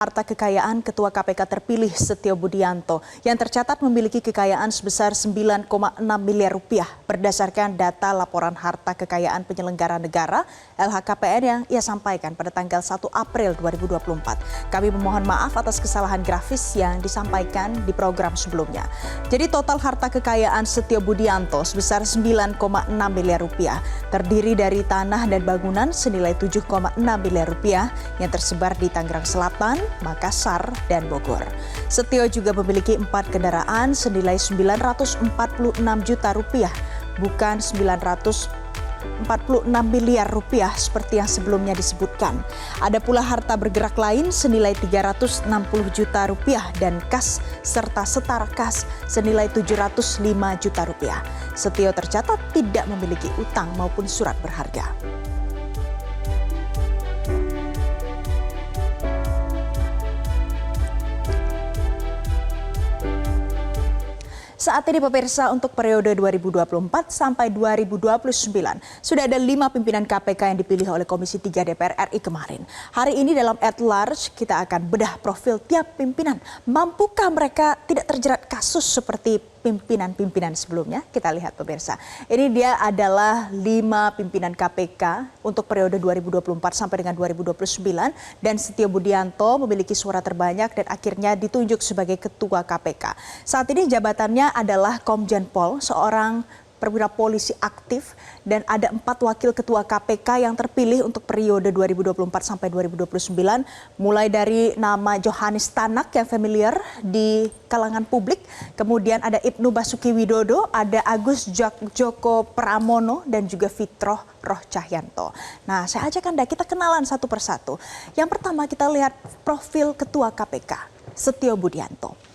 Harta kekayaan Ketua KPK terpilih Setio Budianto yang tercatat memiliki kekayaan sebesar 9,6 miliar rupiah berdasarkan data laporan harta kekayaan penyelenggara negara LHKPN yang ia sampaikan pada tanggal 1 April 2024. Kami memohon maaf atas kesalahan grafis yang disampaikan di program sebelumnya. Jadi total harta kekayaan Setio Budianto sebesar 9,6 miliar rupiah terdiri dari tanah dan bangunan senilai 7,6 miliar rupiah yang tersebar di Tangerang Selatan, Makassar, dan Bogor. Setio juga memiliki 4 kendaraan senilai 946 juta rupiah, bukan 946 miliar rupiah seperti yang sebelumnya disebutkan. Ada pula harta bergerak lain senilai 360 juta rupiah dan kas serta setara kas senilai 705 juta rupiah. Setio tercatat tidak memiliki utang maupun surat berharga. Saat ini pemirsa untuk periode 2024 sampai 2029 sudah ada 5 pimpinan KPK yang dipilih oleh Komisi 3 DPR RI kemarin. Hari ini dalam At Large kita akan bedah profil tiap pimpinan. Mampukah mereka tidak terjerat kasus seperti pimpinan-pimpinan sebelumnya? Kita lihat pemirsa. Ini dia adalah 5 pimpinan KPK untuk periode 2024 sampai dengan 2029 dan Setio Budianto memiliki suara terbanyak dan akhirnya ditunjuk sebagai Ketua KPK. Saat ini jabatannya adalah Komjen Pol, seorang perwira polisi aktif, dan ada 4 wakil ketua KPK yang terpilih untuk periode 2024 sampai 2029, mulai dari nama Johannes Tanak yang familiar di kalangan publik, kemudian ada Ibnu Basuki Widodo, ada Agus Joko Pramono, dan juga Fitroh Roh Cahyanto. Nah, saya ajak Anda kita kenalan satu persatu. Yang pertama kita lihat profil Ketua KPK, Setio Budianto.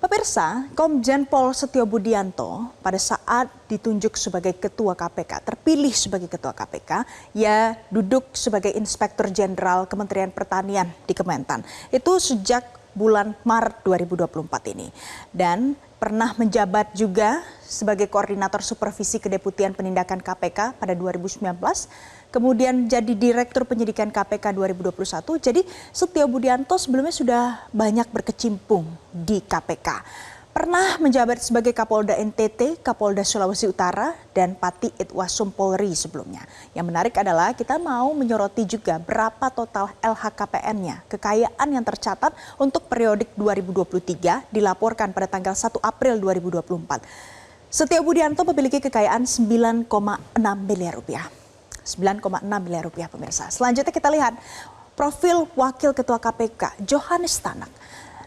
Pemirsa, Komjen Pol Setio Budianto pada saat ditunjuk sebagai Ketua KPK, terpilih sebagai Ketua KPK, ia duduk sebagai Inspektur Jenderal Kementerian Pertanian di Kementan. Itu sejak bulan Maret 2024 ini. Dan pernah menjabat juga sebagai Koordinator Supervisi Kedeputian Penindakan KPK pada 2019. Kemudian jadi Direktur Penyidikan KPK 2021. Jadi Setio Budianto sebelumnya sudah banyak berkecimpung di KPK. Pernah menjabat sebagai Kapolda NTT, Kapolda Sulawesi Utara, dan Pati Itwasum Polri sebelumnya. Yang menarik adalah kita mau menyoroti juga berapa total LHKPN-nya. Kekayaan yang tercatat untuk periodik 2023 dilaporkan pada tanggal 1 April 2024. Setio Budianto memiliki kekayaan 9,6 miliar rupiah. 9,6 miliar rupiah pemirsa. Selanjutnya kita lihat profil Wakil Ketua KPK, Johannes Tanak.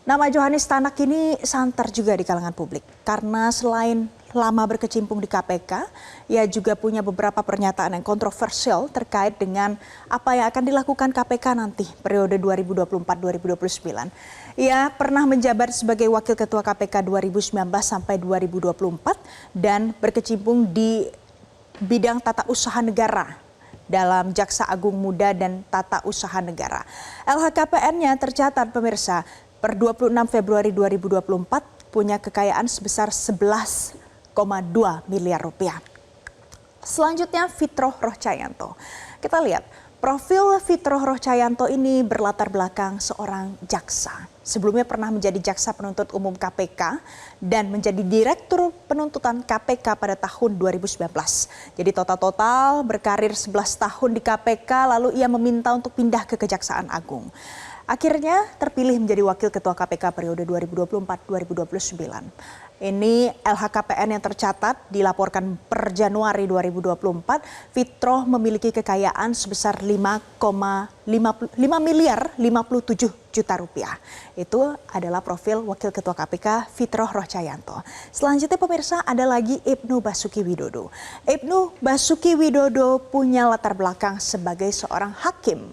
Nama Johannes Tanak ini santer juga di kalangan publik. Karena selain lama berkecimpung di KPK, ia juga punya beberapa pernyataan yang kontroversial terkait dengan apa yang akan dilakukan KPK nanti periode 2024-2029. Ia pernah menjabat sebagai Wakil Ketua KPK 2019 sampai 2024 dan berkecimpung di bidang tata usaha negara dalam Jaksa Agung Muda dan Tata Usaha Negara. LHKPN-nya tercatat pemirsa per 26 Februari 2024 punya kekayaan sebesar 11,2 miliar rupiah. Selanjutnya Fitroh Roh Cahyanto. Kita lihat profil Fitroh Roh Cahyanto ini berlatar belakang seorang jaksa. Sebelumnya pernah menjadi Jaksa Penuntut Umum KPK dan menjadi Direktur Penuntutan KPK pada tahun 2019. Jadi total berkarir 11 tahun di KPK lalu ia meminta untuk pindah ke Kejaksaan Agung. Akhirnya terpilih menjadi Wakil Ketua KPK periode 2024-2029. Ini LHKPN yang tercatat dilaporkan per Januari 2024, Fitroh memiliki kekayaan sebesar 5 miliar 57 juta rupiah. Itu adalah profil Wakil Ketua KPK Fitroh Roh Cahyanto. Selanjutnya pemirsa ada lagi Ibnu Basuki Widodo. Ibnu Basuki Widodo punya latar belakang sebagai seorang hakim.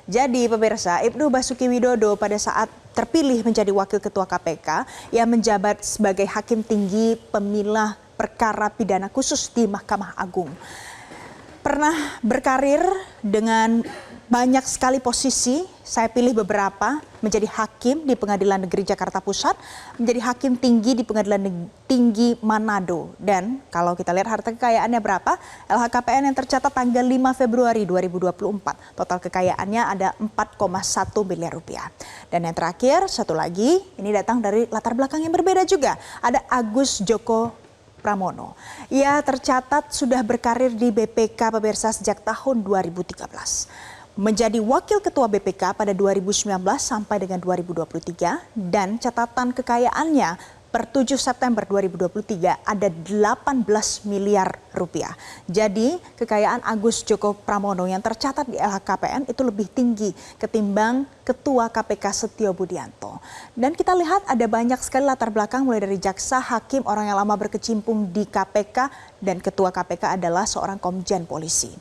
Jadi pemirsa, Ibnu Basuki Widodo pada saat terpilih menjadi Wakil Ketua KPK, ia menjabat sebagai Hakim Tinggi Pemilah Perkara Pidana Khusus di Mahkamah Agung. Pernah berkarir dengan banyak sekali posisi, saya pilih beberapa, menjadi hakim di Pengadilan Negeri Jakarta Pusat, menjadi hakim tinggi di Pengadilan Tinggi Manado. Dan kalau kita lihat harta kekayaannya berapa, LHKPN yang tercatat tanggal 5 Februari 2024. Total kekayaannya ada 4,1 miliar rupiah. Dan yang terakhir, satu lagi, ini datang dari latar belakang yang berbeda juga. Ada Agus Joko Pramono. Ia tercatat sudah berkarir di BPK pemirsa sejak tahun 2013. Menjadi wakil ketua BPK pada 2019 sampai dengan 2023 dan catatan kekayaannya per 7 September 2023 ada 18 miliar rupiah. Jadi kekayaan Agus Joko Pramono yang tercatat di LHKPN itu lebih tinggi ketimbang Ketua KPK Setio Budianto. Dan kita lihat ada banyak sekali latar belakang mulai dari jaksa, hakim, orang yang lama berkecimpung di KPK dan Ketua KPK adalah seorang komjen polisi.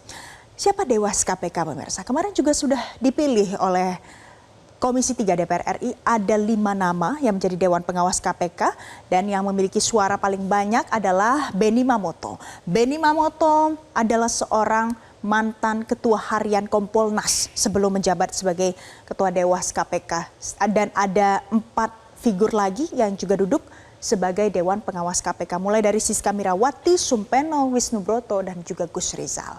Siapa Dewas KPK pemirsa? Kemarin juga sudah dipilih oleh Komisi 3 DPR RI, ada 5 nama yang menjadi Dewan Pengawas KPK dan yang memiliki suara paling banyak adalah Benny Mamoto. Benny Mamoto adalah seorang mantan Ketua Harian Kompolnas sebelum menjabat sebagai Ketua Dewas KPK. Dan ada 4 figur lagi yang juga duduk sebagai Dewan Pengawas KPK, mulai dari Siska Mirawati, Sumpeno, Wisnubroto, dan juga Gus Rizal.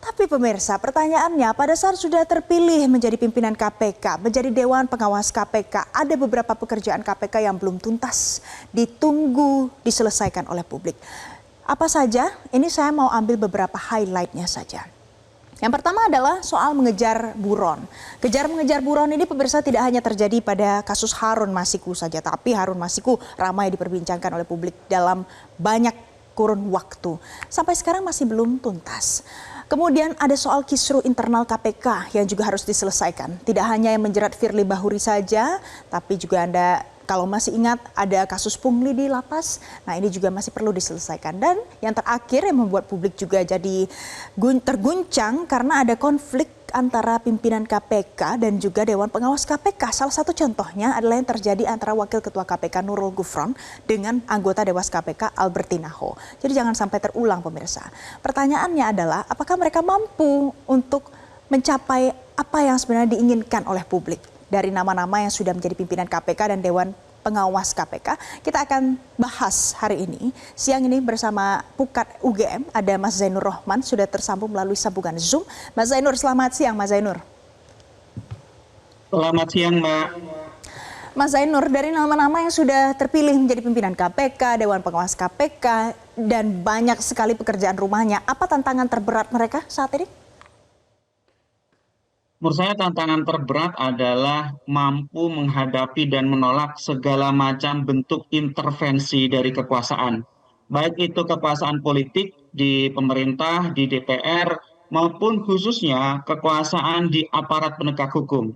Tapi pemirsa, pertanyaannya pada saat sudah terpilih menjadi pimpinan KPK, menjadi Dewan Pengawas KPK, ada beberapa pekerjaan KPK yang belum tuntas, ditunggu diselesaikan oleh publik. Apa saja? Ini saya mau ambil beberapa highlight-nya saja. Yang pertama adalah soal mengejar buron. Kejar mengejar buron ini pemirsa tidak hanya terjadi pada kasus Harun Masiku saja, tapi Harun Masiku ramai diperbincangkan oleh publik dalam banyak kurun waktu. Sampai sekarang masih belum tuntas. Kemudian ada soal kisruh internal KPK yang juga harus diselesaikan. Tidak hanya yang menjerat Firly Bahuri saja, tapi juga ada, kalau masih ingat, ada kasus pungli di lapas. Nah, ini juga masih perlu diselesaikan. Dan yang terakhir yang membuat publik juga jadi terguncang karena ada konflik antara pimpinan KPK dan juga Dewan Pengawas KPK. Salah satu contohnya adalah yang terjadi antara Wakil Ketua KPK Nurul Gufron dengan anggota Dewas KPK Albertina Ho. Jadi jangan sampai terulang pemirsa. Pertanyaannya adalah apakah mereka mampu untuk mencapai apa yang sebenarnya diinginkan oleh publik dari nama-nama yang sudah menjadi pimpinan KPK dan Dewan Pengawas KPK. Kita akan bahas hari ini. Siang ini bersama Pukat UGM, ada Mas Zainur Rohman, sudah tersambung melalui sambungan Zoom. Mas Zainur, selamat siang Mas Zainur. Selamat siang Mbak. Mas Zainur, dari nama-nama yang sudah terpilih menjadi pimpinan KPK, Dewan Pengawas KPK, dan banyak sekali pekerjaan rumahnya, apa tantangan terberat mereka saat ini? Menurut saya tantangan terberat adalah mampu menghadapi dan menolak segala macam bentuk intervensi dari kekuasaan. Baik itu kekuasaan politik di pemerintah, di DPR, maupun khususnya kekuasaan di aparat penegak hukum.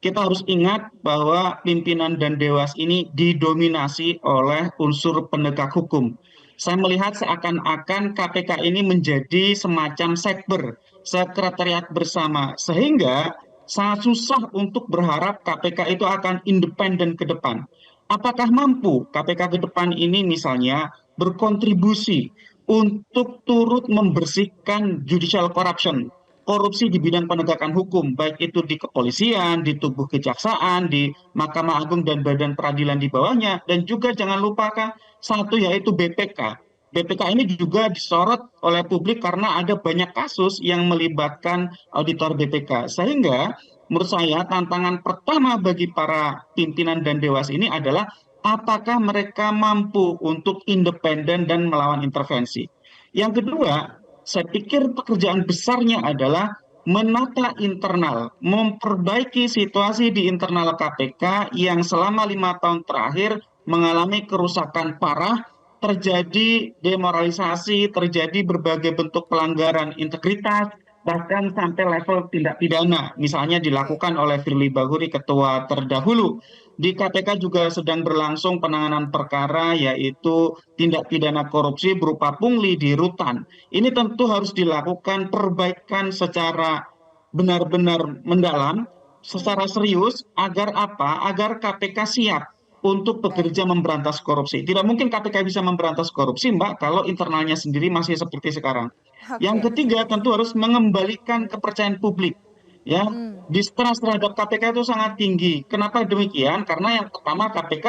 Kita harus ingat bahwa pimpinan dan dewas ini didominasi oleh unsur penegak hukum. Saya melihat seakan-akan KPK ini menjadi semacam sekber, sekretariat bersama, sehingga sangat susah untuk berharap KPK itu akan independen ke depan. Apakah mampu KPK ke depan ini misalnya berkontribusi untuk turut membersihkan judicial corruption, korupsi di bidang penegakan hukum, baik itu di kepolisian, di tubuh kejaksaan, di Mahkamah Agung dan badan peradilan di bawahnya, dan juga jangan lupakan satu yaitu BPK. BPK ini juga disorot oleh publik karena ada banyak kasus yang melibatkan auditor BPK. Sehingga menurut saya tantangan pertama bagi para pimpinan dan dewas ini adalah apakah mereka mampu untuk independen dan melawan intervensi. Yang kedua, saya pikir pekerjaan besarnya adalah menata internal, memperbaiki situasi di internal KPK yang selama 5 tahun terakhir mengalami kerusakan parah, terjadi demoralisasi, terjadi berbagai bentuk pelanggaran integritas, bahkan sampai level tindak pidana, misalnya dilakukan oleh Firly Bahuri, ketua terdahulu. Di KPK juga sedang berlangsung penanganan perkara yaitu tindak pidana korupsi berupa pungli di rutan. Ini tentu harus dilakukan perbaikan secara benar-benar mendalam, secara serius, agar apa? Agar KPK siap untuk bekerja memberantas korupsi. Tidak mungkin KPK bisa memberantas korupsi, Mbak, kalau internalnya sendiri masih seperti sekarang. Yang ketiga, tentu harus mengembalikan kepercayaan publik. ya. Hmm. Distrust terhadap KPK itu sangat tinggi. Kenapa demikian? Karena yang pertama KPK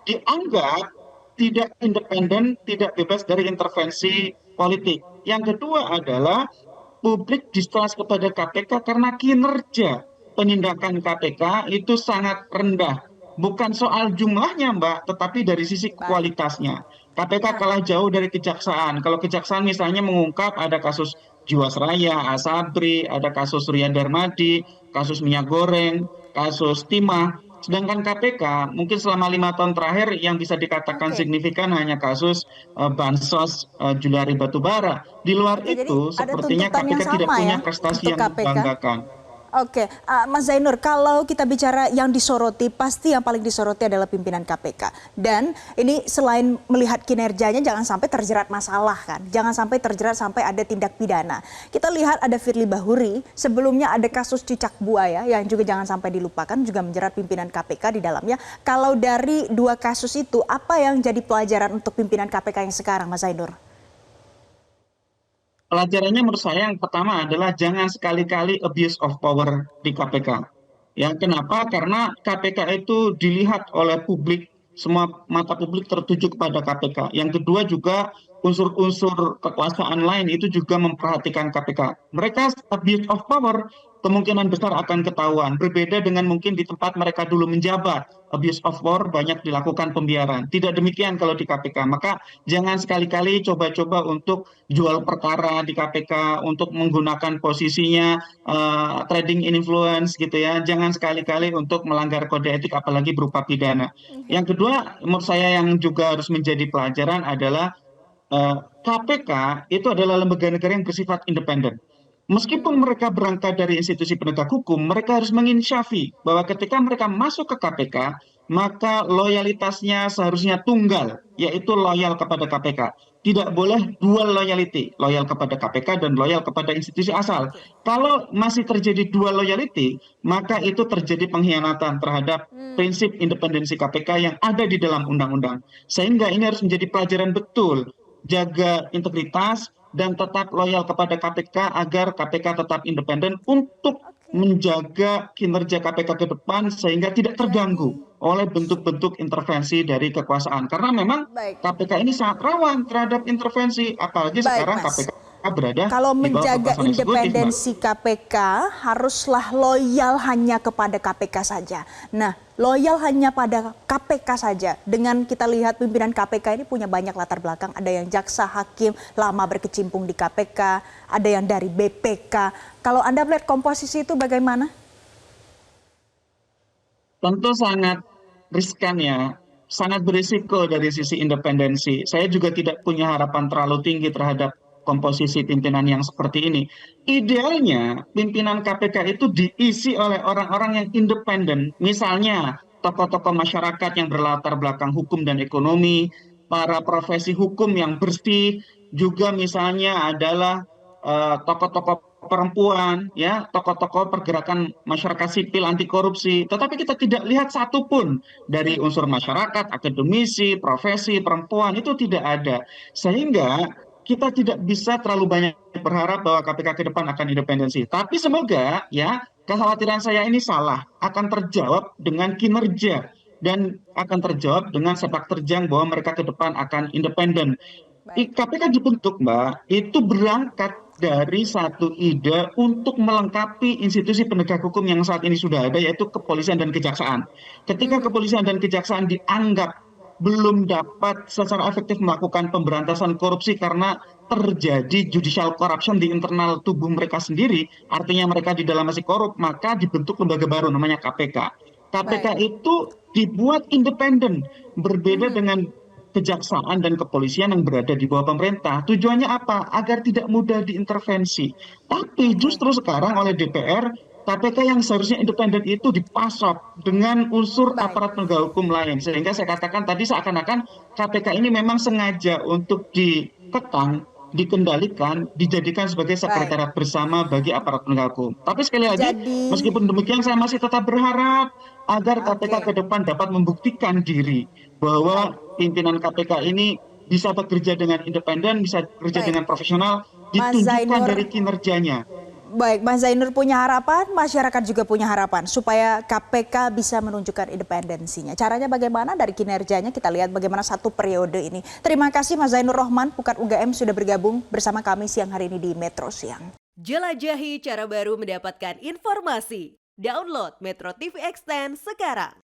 dianggap tidak independen, tidak bebas dari intervensi politik. Yang kedua adalah publik distrust kepada KPK karena kinerja penindakan KPK itu sangat rendah. Bukan soal jumlahnya, Mbak, tetapi dari sisi Baik. kualitasnya. KPK Nah, kalah jauh dari kejaksaan. Kalau kejaksaan misalnya mengungkap ada kasus Jiwasraya, Asabri, ada kasus Ria Darmadi, kasus minyak goreng, kasus timah. Sedangkan KPK mungkin selama 5 tahun terakhir yang bisa dikatakan oke. signifikan hanya kasus bansos Juliari Batubara. Di luar Oke, jadi itu, ada sepertinya tuntutan yang KPK tidak sama punya ya prestasi untuk yang KPK. membanggakan. Oke, Mas Zainur, kalau kita bicara yang disoroti, pasti yang paling disoroti adalah pimpinan KPK. Dan ini selain melihat kinerjanya, jangan sampai terjerat masalah kan, jangan sampai terjerat sampai ada tindak pidana. Kita lihat ada Firly Bahuri, sebelumnya ada kasus cicak buaya yang juga jangan sampai dilupakan, juga menjerat pimpinan KPK di dalamnya. Kalau dari dua kasus itu, apa yang jadi pelajaran untuk pimpinan KPK yang sekarang, Mas Zainur? Pelajarannya menurut saya yang pertama adalah jangan sekali-kali abuse of power di KPK. Ya, kenapa? Karena KPK itu dilihat oleh publik, semua mata publik tertuju kepada KPK. Yang kedua juga unsur-unsur kekuasaan lain itu juga memperhatikan KPK. Mereka abuse of power kemungkinan besar akan ketahuan. Berbeda dengan mungkin di tempat mereka dulu menjabat. Abuse of power banyak dilakukan pembiaran. Tidak demikian kalau di KPK. Maka jangan sekali-kali coba-coba untuk jual perkara di KPK, untuk menggunakan posisinya trading influence gitu ya. Jangan sekali-kali untuk melanggar kode etik apalagi berupa pidana. Yang kedua, menurut saya yang juga harus menjadi pelajaran adalah KPK itu adalah lembaga negara yang bersifat independen. Meskipun mereka berangkat dari institusi penegak hukum, mereka harus menginsyafi bahwa ketika mereka masuk ke KPK, maka loyalitasnya seharusnya tunggal, yaitu loyal kepada KPK. Tidak boleh dual loyalty, loyal kepada KPK dan loyal kepada institusi asal. Oke. Kalau masih terjadi dual loyalty, maka itu terjadi pengkhianatan terhadap prinsip independensi KPK yang ada di dalam undang-undang. Sehingga ini harus menjadi pelajaran betul, jaga integritas dan tetap loyal kepada KPK agar KPK tetap independen untuk Oke. menjaga kinerja KPK ke depan sehingga tidak terganggu Jadi, oleh bentuk-bentuk intervensi dari kekuasaan. Karena memang baik. KPK ini sangat rawan terhadap intervensi, apalagi Baik, sekarang Mas. KPK berada Kalau di bawah menjaga kekuasaan eksekutif, Mbak. independensi KPK, haruslah loyal hanya kepada KPK saja. Nah, loyal hanya pada KPK saja. Dengan kita lihat pimpinan KPK ini punya banyak latar belakang. Ada yang jaksa, hakim, lama berkecimpung di KPK. Ada yang dari BPK. Kalau Anda melihat komposisi itu bagaimana? Tentu sangat riskan ya, sangat berisiko dari sisi independensi. Saya juga tidak punya harapan terlalu tinggi terhadap komposisi pimpinan yang seperti ini. Idealnya, pimpinan KPK itu diisi oleh orang-orang yang independen. Misalnya, tokoh-tokoh masyarakat yang berlatar belakang hukum dan ekonomi, para profesi hukum yang bersih, juga misalnya adalah tokoh-tokoh perempuan, ya, tokoh-tokoh pergerakan masyarakat sipil anti korupsi. Tetapi kita tidak lihat satupun dari unsur masyarakat, akademisi, profesi, perempuan itu tidak ada. Sehingga kita tidak bisa terlalu banyak berharap bahwa KPK ke depan akan independensi. Tapi semoga ya kekhawatiran saya ini salah, akan terjawab dengan kinerja dan akan terjawab dengan sepak terjang bahwa mereka ke depan akan independen. Baik. KPK dibentuk, Mbak, itu berangkat dari satu ide untuk melengkapi institusi penegak hukum yang saat ini sudah ada, yaitu kepolisian dan kejaksaan. Ketika kepolisian dan kejaksaan dianggap belum dapat secara efektif melakukan pemberantasan korupsi karena terjadi judicial corruption di internal tubuh mereka sendiri, artinya mereka di dalam masih korup, maka dibentuk lembaga baru namanya KPK. KPK Baik. itu dibuat independen, berbeda dengan kejaksaan dan kepolisian yang berada di bawah pemerintah. Tujuannya apa? Agar tidak mudah diintervensi. Tapi Oke. justru sekarang oleh DPR, KPK yang seharusnya independen itu dipasok dengan unsur Baik. aparat penegak hukum lain. Sehingga saya katakan tadi seakan-akan KPK ini memang sengaja untuk dikekang, dikendalikan, dijadikan sebagai Baik. sekretariat bersama bagi aparat penegak hukum. Tapi sekali lagi, Jadi, meskipun demikian saya masih tetap berharap agar KPK oke. ke depan dapat membuktikan diri Baik. bahwa pimpinan KPK ini bisa bekerja dengan independen, bisa bekerja Baik. dengan profesional, Mas ditunjukkan Zainur, dari kinerjanya. Baik, Mas Zainur punya harapan, masyarakat juga punya harapan supaya KPK bisa menunjukkan independensinya. Caranya bagaimana? Dari kinerjanya kita lihat bagaimana satu periode ini. Terima kasih Mas Zainur Rohman, Pukat UGM sudah bergabung bersama kami siang hari ini di Metro Siang. Jelajahi cara baru mendapatkan informasi. Download Metro TV Extend sekarang.